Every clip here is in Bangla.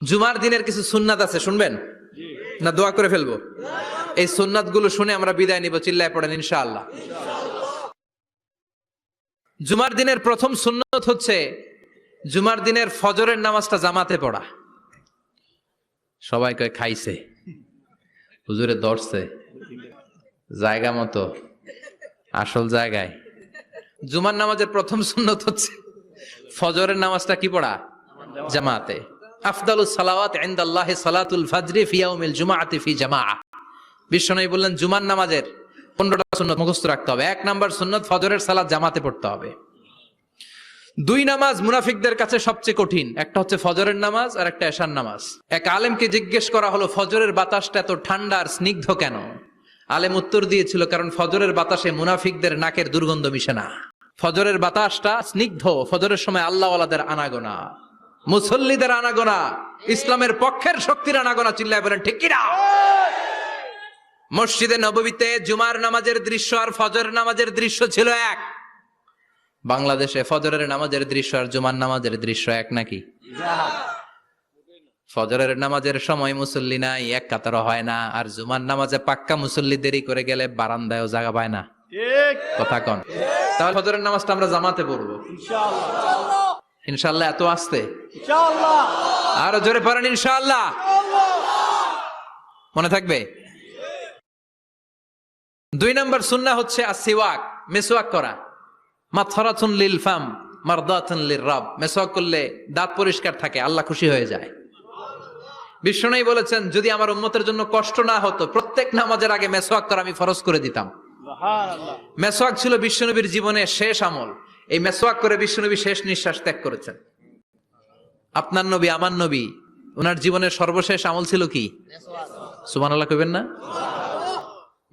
জুমার দিনের কিছু সুন্নাত আছে, শুনবেন না দোয়া করে ফেলবো? এই সুন্নাত গুলো শুনে আমরা বিদায় নিব, চিল্লায় পড়েন ইনশাআল্লাহ। জুমার দিনের প্রথম সুন্নত হচ্ছে জুমার দিনের ফজরের নামাজটা জামাতে পড়া। সবাই কয় খাইছে, হুজুরে দর্শে জায়গা মতো আসল জায়গায়। জুমার নামাজের প্রথম সুন্নত হচ্ছে ফজরের নামাজটা কি পড়া? জামাতে। আফদালুস সালাওয়াত ইনদাল্লাহি সালাতুল ফাজরি ফি ইয়াউমিল জুমআতি ফি জামাআ। বিশ্বনবী বললেন জুমার নামাজের 15টা সুন্নত মুখস্থ রাখতে হবে। 1 নাম্বার সুন্নত ফজরের সালাত জামাতে পড়তে হবে। 2 নামাজ মুনাফিকদের কাছে সবচেয়ে কঠিন, একটা হচ্ছে ফজরের নামাজ আর একটা এশার নামাজ। এক আলেমকে জিজ্ঞেস করা হলো ফজরের বাতাসটা এত ঠান্ডা আর স্নিগ্ধ কেন? আলেম উত্তর দিয়েছিল, কারণ ফজরের বাতাসে মুনাফিকদের নাকের দুর্গন্ধ মিশে না। ফজরের বাতাসটা স্নিগ্ধ, ফজরের সময় আল্লাহওয়ালাদের আনাগোনা, মুসল্লিদের আনাগোনা, ইসলামের পক্ষের শক্তির আনাগোনা। চিল্লায় বলেন ঠিক কিনা? মসজিদে নববীতে জুমার নামাজের দৃশ্য আর ফজরের নামাজের দৃশ্য ছিল এক। বাংলাদেশে ফজরের নামাজের দৃশ্য আর জুমার নামাজের দৃশ্য এক নাকি? ফজরের নামাজের সময় মুসল্লি নাই, এক কাতারও হয় না। আর জুমার নামাজে পাক্কা মুসল্লি দেরি করে গেলে বারান্দায়ও জায়গা পায় না। কথা কন? তাহলে ফজরের নামাজটা আমরা জামাতে পড়বো ইনশাআল্লাহ। এত আসতে আরো জোরে পড়েন ইনশাআল্লাহ। মনে থাকবে? 2 নাম্বার সুন্নাহ হচ্ছে আসিওয়াক, মিসওয়াক করা। মাথরাতুন লিল ফাম মারদাতুন লির রব। মিসওয়াক করলে দাঁত পরিষ্কার থাকে, আল্লাহ খুশি হয়ে যায়। বিশ্বনবী বলেছেন, যদি আমার উম্মতের জন্য কষ্ট না হতো প্রত্যেক নামাজের আগে মিসওয়াক করা আমি ফরজ করে দিতাম। সুবহানাল্লাহ। মিসওয়াক ছিল বিশ্বনবীর জীবনের শেষ আমল। এই মিসওয়াক করে বিশ্বনবী শেষ নিঃশ্বাস ত্যাগ করেছেন। আপনার নবী, আমার নবী, ওনার জীবনের সর্বশেষ আমল ছিল কি? সুবহানাল্লাহ কইবেন না?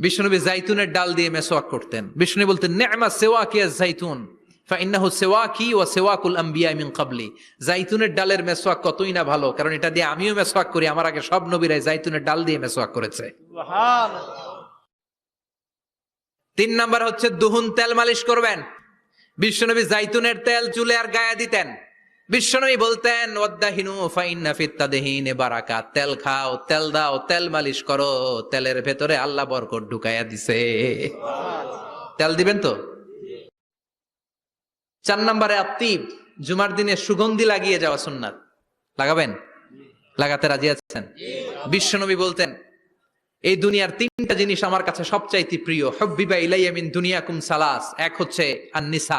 বিশ্বনবী জাইতুনের ডাল দিয়ে মিসওয়াক করতেন। বিশ্বনবী বলতেন, নি'মা সিওয়াকিয়া যাইতুন ফাইন্নাহু সিওয়াকি ওয়া সিওয়াকুল আমবিয়া মিন ক্বাবলি। জাইতুনের ডালের মিসওয়াক কতই না ভালো, কারণ এটা দিয়ে আমিও মিসওয়াক করি, আমার আগে সব নবীরাই জাইতুনের ডাল দিয়ে মিসওয়াক করেছে। সুবহানাল্লাহ। 3 নাম্বার হচ্ছে দুহুন, তেল মালিশ করবেন। বিশ্বনবী জাইতুনের তেল চুলে আর গায়ে দিতেন। বিশ্বনবী বলতেন, ওয়াদাহিনু ফাইন্না ফিত তাদহিনে বারাকাত। তেল খাও, তেল দাও, তেল মালিশ করো, তেলের ভেতরে আল্লাহ বরকত ঢুকাইয়া দিছে। তেল দিবেন তো? 4 নম্বরে আত্তিব, জুমার দিনে সুগন্ধি লাগিয়ে যাওয়া সুন্নাত। লাগাবেন? লাগাতে রাজি আছেন? বিশ্বনবী বলতেন, এই দুনিয়ার 3টা জিনিস আমার কাছে সবচাইতে প্রিয়। হুব্বিবা ইলাইয়া মিন দুনিয়াকুম সালাস। 1 হচ্ছে আন-নিসা,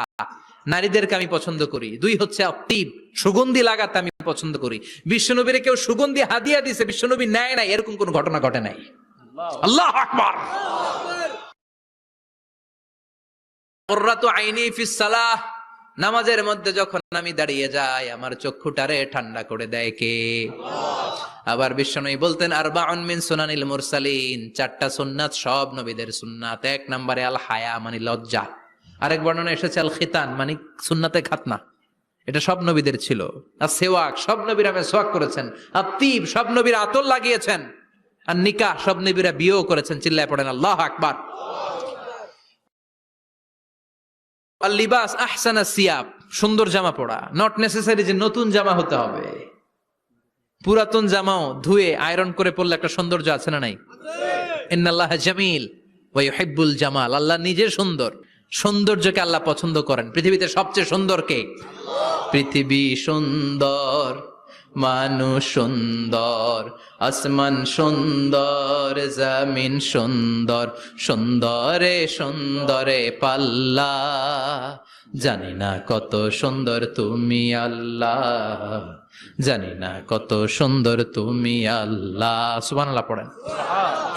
নারীদেরকে আমি পছন্দ করি। 2 হচ্ছে আত্তিব, সুগন্ধি লাগাতে আমি পছন্দ করি। বিশ্বনবীরে কেউ সুগন্ধি হাদিয়া দিছে, বিশ্বনবী নেয় নাই, এরকম কোন ঘটনা ঘটে নাই। আল্লাহু আকবার। কুররাতু আইনি ফিস সালাহ। নামাজের মধ্যে যখন আমি দাঁড়িয়ে যাই আমার চক্ষুটারে ঠান্ডা করে দেয় কে? আবার বিশ্বনবী বলতেন, আরবাউন মিন সুনানিল মুরসালিন। 4টা সুন্নাত সব নবীদের সুন্নাত। 1 নম্বরে আল হায়া, মানে লজ্জা। আরেক বর্ণনা এসেছে আল খিতান, মানে সুন্নাতে খাতনা, এটা সব নবীদের ছিল। আর সেওয়াক, সব নবীরা মিসওয়াক করেছেন। আত্তিব, সব নবীরা আতর লাগিয়েছেন। আর নিকাহ, সব নবীরা বিয়েও করেছেন। চিল্লায় পড়েন আল্লাহু আকবার। আর লিবাস আহসানা সিয়াব, সুন্দর জামা পরা। নট নেসেসারি যে নতুন জামা হতে হবে, পুরাতন জামাও ধুয়ে আয়রন করে পরলে একটা সৌন্দর্য আছে না নাই? ইন্নাল্লাহা জামিল ওয়া ইউহিব্বুল জামাল। আল্লাহ নিজে সুন্দর, সৌন্দর্যকে আল্লাহ পছন্দ করেন। পৃথিবীতে সবচেয়ে সুন্দর কে? পৃথিবী সুন্দর, মানুষ সুন্দর, আসমান সুন্দর, জমিন সুন্দর, সুন্দরে সুন্দরে পাল্লা। জানি না কত সুন্দর তুমি আল্লাহ, জানি না কত সুন্দর তুমি আল্লাহ। সুবহানাল্লাহ পড়েন।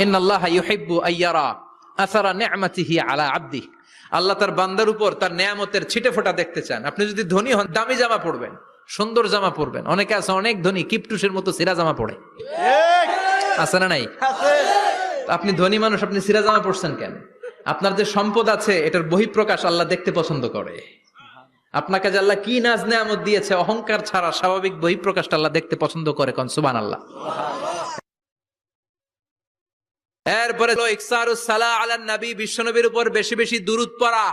ইন্নাল্লাহা ইউহিব্বু আইয়ারা আসারা নি'মাতিহি আলা আবদি। আল্লাহ তার বান্দার উপর তার নেয়ামতের ছিটে ফোঁটা দেখতে চান। আপনি যদি ধনী হন, দামি জামা পরবেন, সুন্দর জামা পরবেন। অনেকে আছে অনেক ধনী, কিপটুসের মতো সিরা জামা পরে, আছে না নাই? আপনি ধনী মানুষ, আপনি সিরা জামা পরছেন কেন? আপনার যে সম্পদ আছে এটার বহিঃপ্রকাশ আল্লাহ দেখতে পছন্দ করে। আপনাকে যে আল্লাহ কি নাজ নেয়ামত দিয়েছে, অহংকার ছাড়া স্বাভাবিক বহিঃপ্রকাশটা আল্লাহ দেখতে পছন্দ করে। কোন সুবহানাল্লাহ। এরপরে ইকসারুস সালাহ আলান নবী, বিশ্বনবীর উপর বেশি বেশি দুরূদ পড়া।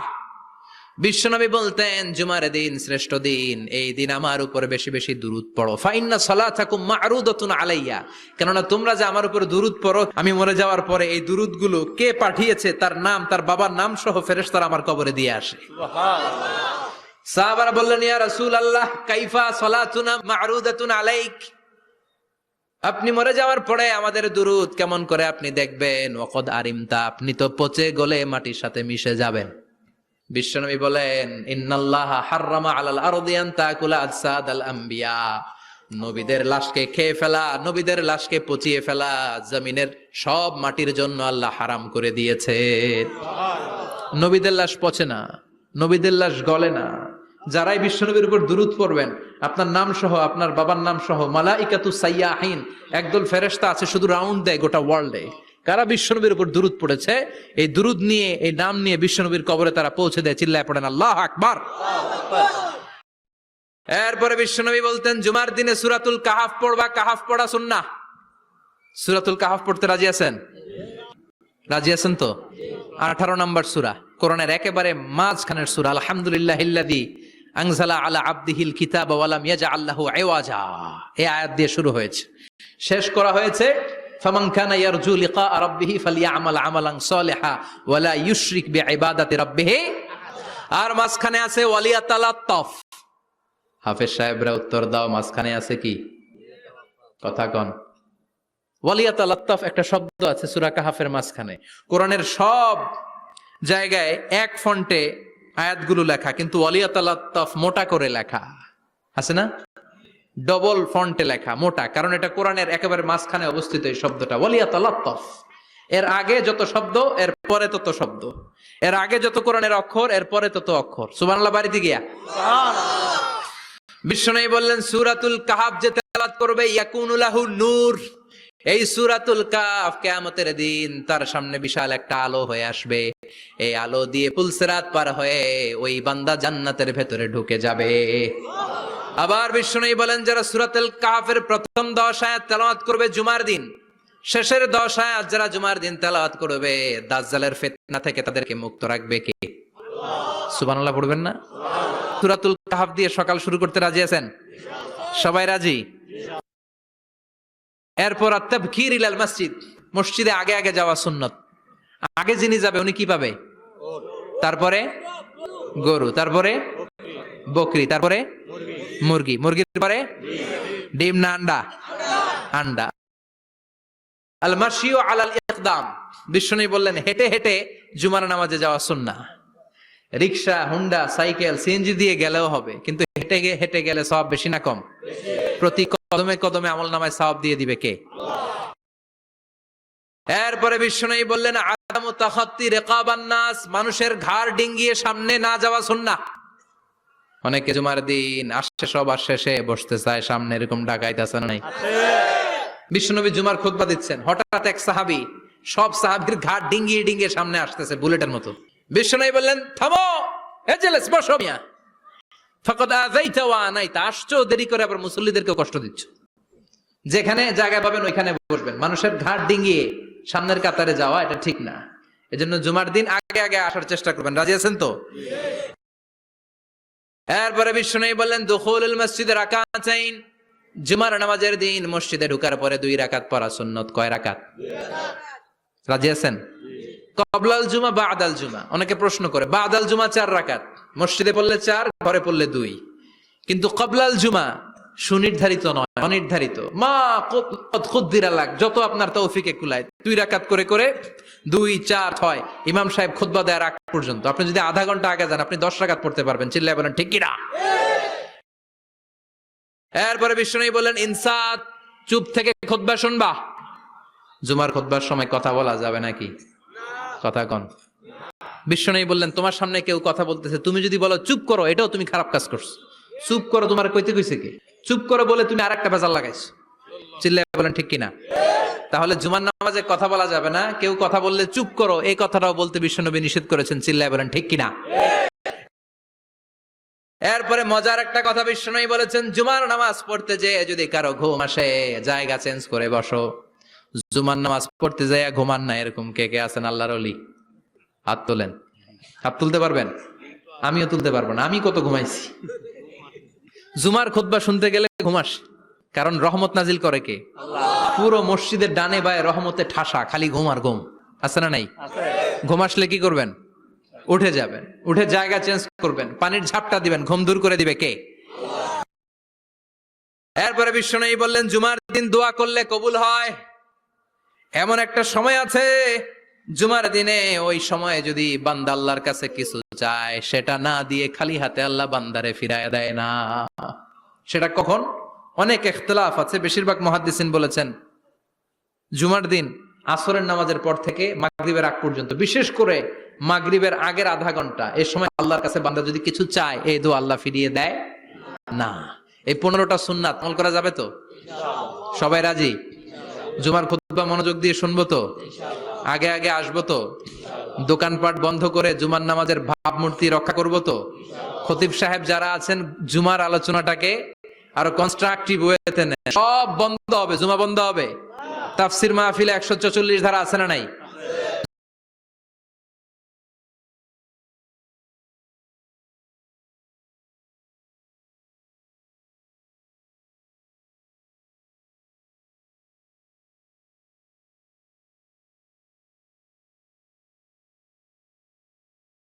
বিশ্বনবী বলতেন জুমার দিন শ্রেষ্ঠ দিন, এই দিন আমার উপর বেশি বেশি দুরূদ পড়ো। ফাইন্না সালাতাকুম মা'রুদাতুন আলাইয়া, কেননা তোমরা যে আমার উপর দুরূদ পড়ো, আমি মরে যাওয়ার পরে এই দুরূদগুলো কে পাঠিয়েছে তার নাম, তার বাবার নাম সহ ফেরেশতারা আমার কবরে দিয়ে আসে। সুবহানাল্লাহ। সাহাবারা বললেন ইয়া রাসূলুল্লাহ কাইফা সালাতুনা মা'রুদাতুন আলাইক, আপনি মরে যাওয়ার পরে আমাদের দুরূদ কেমন করে আপনি দেখবেন? ওয়াকাদ আরিমতা, আপনি তো পচে গলে মাটির সাথে মিশে যাবেন। বিশ্বনবী বলেন ইন্নাল্লাহা হাররামা আলাল আরদি আন তাকুলা আজসাদাল আম্বিয়া, নবীদের লাশকে খেয়ে ফেলা, নবীদের লাশকে পচিয়ে ফেলা জমিনের সব মাটির জন্য আল্লাহ হারাম করে দিয়েছে। নবীদের লাশ পচে না, নবীদের লাশ গলে না। যারাই বিশ্বনবীর উপর দুরূদ পড়বেন, আপনার নাম সহ, আপনার বাবার নাম সহ, মালাইকাতু সাইয়াহিন, একদল ফেরেশতা আছে শুধু রাউন্ড দেয় গোটা ওয়ার্ল্ডে। কারা বিশ্বনবীর উপর দুরূদ পড়েছে, এই দুরূদ নিয়ে, এই নাম নিয়ে বিশ্বনবীর কবরে তারা পৌঁছে দেয়। চিল্লায় পড়েন আল্লাহু আকবার। এরপরে বিশ্বনবী বলতেন জুমার দিনে সূরাতুল কাহাফ পড়বা, কাহাফ পড়া সুন্নাহ। সূরাতুল কাহাফ পড়তে রাজি আছেন? রাজি আছেন তো? 18 নম্বর সূরা, কোরআনের একেবারে মাঝখানের সূরা। আলহামদুলিল্লাহিল্লাযী আনজালা আলা আবদিহিল কিতাবা ওয়া লাম ইয়াজআল লাহু ইওয়াজা, এই আয়াত দিয়ে শুরু হয়েছে, শেষ করা হয়েছে ফামান কানা ইয়ারজু লিকা রাব্বিহি ফালইয়ামাল আমালান সালিহা ওয়া লা ইউশরিক বিইবাদাতি রাব্বিহি। আর মাঝখানে আছে ওয়ালিয়াতালাত্তাফ। হাফেজ সাহেবরা উত্তর দাও, মাঝখানে আছে কি? কথা কন। ওয়ালিয়াতালাত্তাফ একটা শব্দ আছে সূরা কাহাফের মাঝখানে। কোরআনের সব জায়গায় এক ফন্টে আয়াতগুলো লেখা, কিন্তু ওয়ালিয়াতালাত্তাফ মোটা করে লেখা আছে না? ডবল ফন্টে লেখা, মোটা, কারণ এটা কোরআনের একেবারে মাঝখানে অবস্থিত এই শব্দটা ওয়ালিয়াতালাত্তাফ। এর আগে যত শব্দ এর পরে তত শব্দ, এর আগে যত কোরআনের অক্ষর এর পরে তত অক্ষর। সুবহানাল্লাহ বাড়িতে গিয়া সুবহানাল্লাহ। বিশ্বনবী বললেন সূরাতুল কাহাফ যে তেলাওয়াত করবে ইয়াকুনু লাহু নূর, এই সূরাতুল কাহাফ কিয়ামতের দিন তার সামনে বিশাল একটা আলো হয়ে আসবে। এই আলো দিয়ে পুলসিরাত পার হয়ে ওই বান্দা জান্নাতের ভেতরে ঢুকে যাবে। আবার বিশ্বনবী বলেন যারা সূরাতুল কাহাফের প্রথম 10 আয়াত তেলাওয়াত করবে জুমার দিন, শেষের 10 আয়াত যারা জুমার দিন তেলাওয়াত করবে, দাজ্জালের ফিতনা থেকে তাদেরকে মুক্ত রাখবে কে? আল্লাহ। সুবহানাল্লাহ পড়বেন না? সূরাতুল কাহাফ দিয়ে সকাল শুরু করতে রাজি আছেন? সবাই রাজি? এরপর আত-তাবকির ইলাল মসজিদ, মসজিদে আগে আগে যাওয়া সুন্নাত। আগে যিনি যাবে উনি কি পাবে? তারপরে গরু, তারপরে বকরি, তারপরে মুরগি, মুরগির পরে ডিম না আন্ডা? আন্ডা। আল মাশিউ আলাল ইকদাম, বিশ্বনবী বললেন হেঁটে হেঁটে জুমার নামাজে যাওয়া সুন্নাহ। রিকশা, হুন্ডা, সাইকেল, সিএনজি দিয়ে গেলেও হবে, কিন্তু হেঁটে হেঁটে গেলে সওয়াব বেশি না কম? প্রতি কদমে কদমে আমলনামায় সওয়াব দিয়ে দিবে কে? এরপরে বিশ্বনবী বললেন আদামু তাখাত্তি রিকাবান নাস, মানুষের ঘাড় ডিঙ্গিয়ে সামনে না যাওয়া সুন্নাহ। অনেকে জুমার দিন আসছে, সবার শেষে বসতে চায় সামনে, এরকম ডাকাইতে আছে না নাই? বিশ্বনবী জুমার খুতবা দিচ্ছেন, হঠাৎ এক সাহাবী সব সাহাবীর ঘাড় ডিঙ্গিয়ে ডিঙ্গিয়ে সামনে আসতেছে বুলেটের মতো। বিশ্বনবী বললেন থামো, এজেলেস বসো মিয়া, ফাকাদ আযাইতা ওয়া আনাইতা, আসছো দেরি করে আবার মুসল্লিদেরকে কষ্ট দিচ্ছ। যেখানে জায়গা পাবেন ওইখানে বসবেন, মানুষের ঘাড় ডিঙ্গিয়ে সামনের কাতারে যাওয়া এটা ঠিক না। এজন্য জুমার দিন আগে আগে আসার চেষ্টা করবেন। রাজি আছেন তো? এরপরে বিশ্বনবী বললেন দুখুলুল মসজিদে রাকাতাইন, জুমার নামাজের দিন মসজিদে ঢোকার পরে 2 রাকাত পড়া সুন্নাত। কয় রাকাত? 2 রাকাত। রাজি আছেন? কবলাল জুমা বাদাল জুমা, অনেকে প্রশ্ন করে বাদাল জুমা 4 রাকাত, মসজিদে পড়লে 4, ঘরে পড়লে 2, কিন্তু কবলাল জুমা সুনির্ধারিত নয়, অনির্ধারিত। মা কদ খুদ্দিরা লাক, যত আপনার তৌফিকে কুলায় 2 রাকাত করে করে 2, 4 হয় ইমাম সাহেব খুতবা দেওয়ার আগ পর্যন্ত। আপনি যদি আধা ঘন্টা আগে যান আপনি 10 রাকাত পড়তে পারবেন। চিল্লায় বলেন ঠিক কিনা? এরপরে বিশ্বনবী বললেন ইনসাত, চুপ থেকে খুতবা শুনবা। জুমার খুতবার সময় কথা বলা যাবে নাকি? কথা কন। বিশ্বনবী বললেন তোমার সামনে কেউ কথা বলতেছে, তুমি যদি বলো চুপ করো, এটাও তুমি খারাপ কাজ করছো। চুপ করো তোমার কইতে কইছে কে? চুপ করো বলে তুমি আরেকটা ভেজাল লাগাইছো। চিল্লায় বলেন ঠিক কিনা? তাহলে জুমার নামাজে কথা বলা যাবে না, কেউ কথা বললে চুপ করো এই কথাটাও বলতে বিশ্বনবী নিষেধ করেছেন। চিল্লায় বলেন ঠিক কিনা? এরপরে মজার একটা কথা বিশ্বনবী বলেছেন, জুমার নামাজ পড়তে যেয়ে যদি কারো ঘুম আসে জায়গা চেঞ্জ করে বসো। জুমার নামাজ পড়তে যায় ঘুমান না, এরকম কে কে আছেন আল্লাহর ওলি? হাত তোলেন, হাত তুলতে পারবেন? আমিও তুলতে পারবো না, আমি কত ঘুমাইছি। জুমার খুতবা শুনতে গেলে ঘুমাস, কারণ রহমত নাজিল করে কে? পুরো মসজিদের ডানে বায়ে রহমতে ঠাসা, খালি ঘুম আর ঘুম। আছে না নাই? ঘুম আসলে কি করবেন? উঠে যাবেন, উঠে জায়গা চেঞ্জ করবেন, পানির ঝাপটা দিবেন, ঘুম দূর করে দিবে কে? এরপরে বিশ্বনবী বললেন, জুমার দিন দোয়া করলে কবুল হয়। এমন একটা সময় আছে জুমার দিনে, ওই সময়ে যদি বান্দা আল্লাহর কাছে কিছু চায়, সেটা না দিয়ে খালি হাতে আল্লাহ বান্দারে ফিরায় দেয় না। সেটা কখন? অনেক ইখতিলাফ আছে, বেশিরভাগ মুহাদ্দিসিন বলেছেন জুমার দিন আসরের নামাজের পর থেকে মাগরিবের আগ পর্যন্ত, বিশেষ করে মাগরিবের আগের আধা ঘন্টা, এই সময় আল্লাহর কাছে বান্দা যদি কিছু চায়, এই দোয়া আল্লাহ ফিরিয়ে দেয় না। এই 15টা সুন্নাত আমল করা যাবে তো? সবাই রাজি? জুমার খুতবা মনোযোগ দিয়ে শুনবো তো? আগে আগে আসবো তো? দোকানপাট বন্ধ করে জুমার নামাজের ভাবমূর্তি রক্ষা করবো তো? খতিব সাহেব যারা আছেন, জুমার আলোচনাটাকে আরো কনস্ট্রাকটিভ ওয়েতে নেন। সব বন্ধ হবে, জুমা বন্ধ হবে। তাফসির মাহফিলে 144 ধারা আছে না নাই?